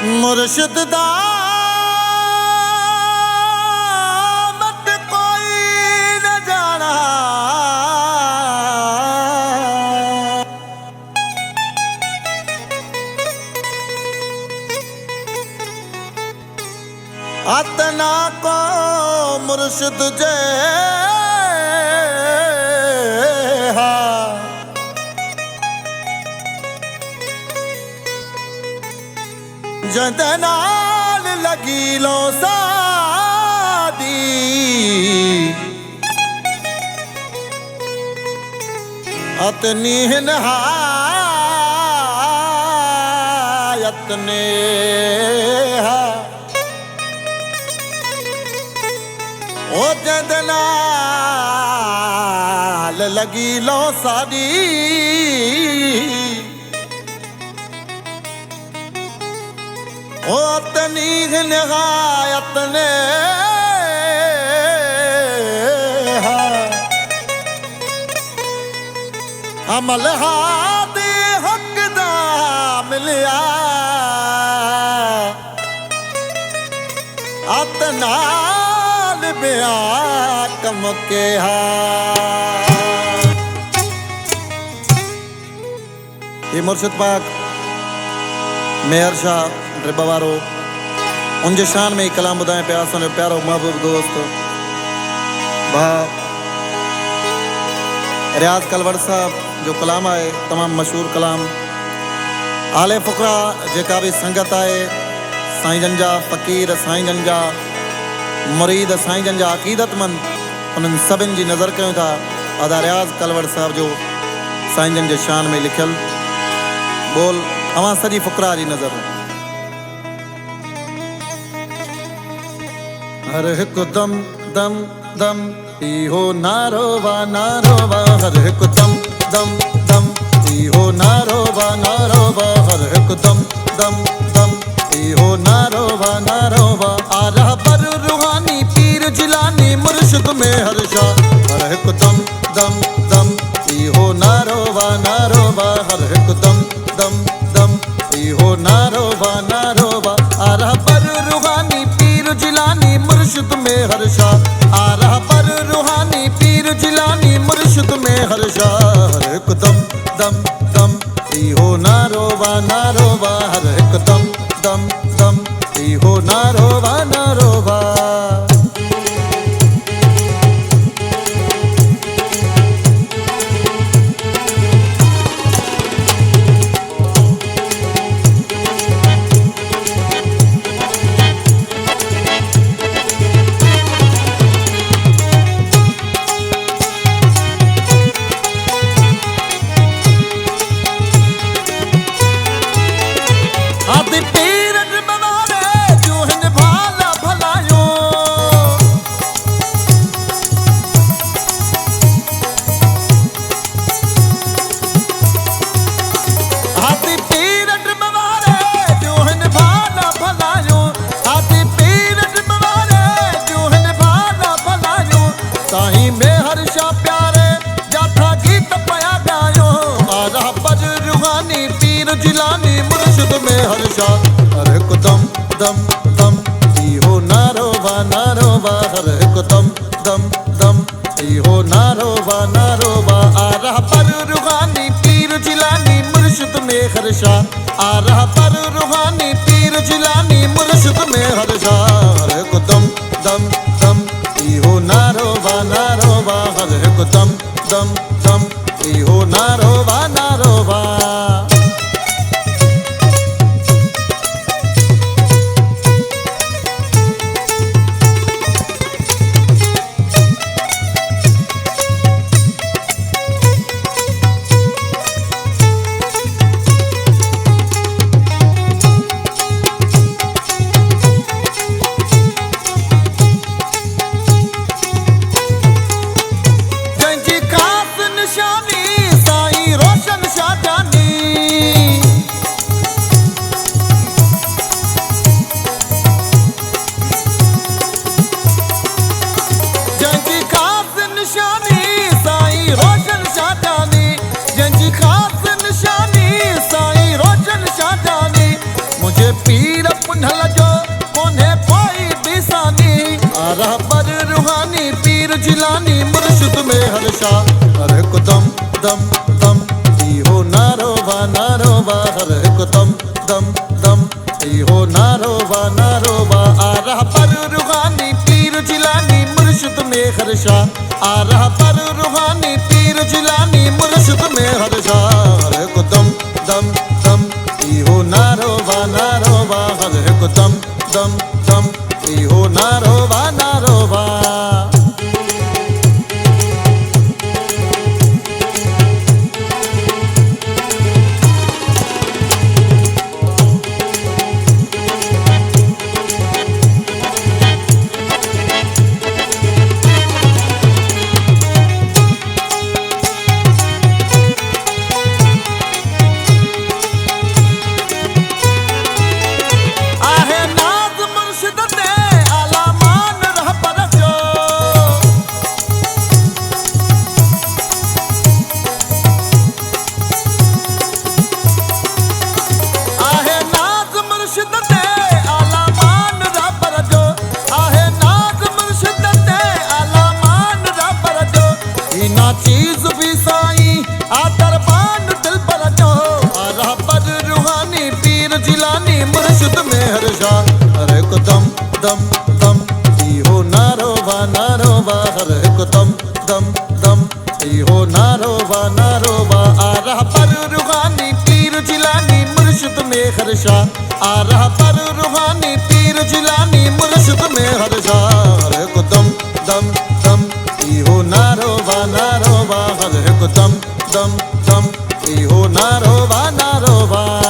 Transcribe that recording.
मुर्शिद दा मत कोई न जाना, अतना को मुर्शिद जे जंद नाल लगी लो सादी, अतनी निहायत ने ओ जंद नाल लगी लो सादी, ओ तनी निहायत ने अमल हादे हक दा मिलिया, अतनाल बिया कम के ये मुर्शिद पाक मेहर शाह रिबावारो उनके शान में कलाम बुधाएं प्यार सुने प्यारो महबूब दोस्त भा रियाज कलवड़ साहब जो कलाम आए तमाम मशहूर कलाम आले फुकरा जेका भी संगत आए साईं जन जा फ़कीर साईं जन जा मुरीद साईं जन जा अक़ीदतमंद उन्हनि सभिनि जी नज़र कयूं था अदा रियाज कलवड़ साहब जो साईं जन जे शान में लिखियल बोल अवां सॼी फुकरा जी नज़र हर हिकु दम दम दम इहो नारो वा हर हिकु दम दम दम इहो नारो वा हर हिकु दम दम दम इहो नारो वा आरह पर रूहानी पीर जिलानी मुर्शिद में हर शाह हर हिकु दम दम दम इहो नारो वा हर हिकु दम दम दम इहो नारो वा आरह पर रूहानी पीर जिलानी मुर्शिद में हर शाह आरह पर रूहानी पीर जिलानी मुर्शिद में हर शाह हर हिकु दम दम दम इहो नारो वा हर हिकु दम दम दम इहो नारो वा साईं में हर शाह प्यारे जाथा गीत पया गायो आरह पर रूहानी पीर जिलानी मुर्शिद में हर शाह हर हिकु दम दम दम इहो नारो वा हर हिकु दम दम दम इहो नारो वा आरह पर रूहानी पीर जिलानी मुर्शिद में हर शाह आरह पर रूहानी पीर जिलानी मुर्शिद में हर शाह हर हिकु दम दम दम इहो नारो वा हर हिकु दम दम दम इहो नारो वा साईं रोशन मुझे पीर पुनल जो कोन्हे कोई बिसानी आ रहा पर रूहानी पीर जिलानी मुर्शिद में हर्षा हर एक दम दम दम इहो नारोबा नारोबा हर एक दम दम दम इहो नारोबा नारोबा आ रहा पर रूहानी पीर जिलानी मुर्शिद में हर्षा आ रहा पर रूहानी पीर जिलानी मुर्शिद में हर्षा हर एक दम दम दम इहो नारोबा नारोबा हर एक दम दम दम इहो नारोबा नारोबा। चीज भी साईं आदरबान दिल पर जो आ रहा पर रूहानी पीर जिलानी मुर्शिद में हर्षा हर एक दम दम दम इहो नारोबा नारोबा हर एक दम दम दम इहो नारोबा नारोबा आ रहा पर रूहानी पीर जिलानी मुर्शिद में हर्षा आ रहा पर रूहानी पीर जिलानी मुर्शिद में हर्षा हर एक दम दम दम इहो नारोबा नारोबा हर एक दम दम दम इहो नारोबा नारोबा।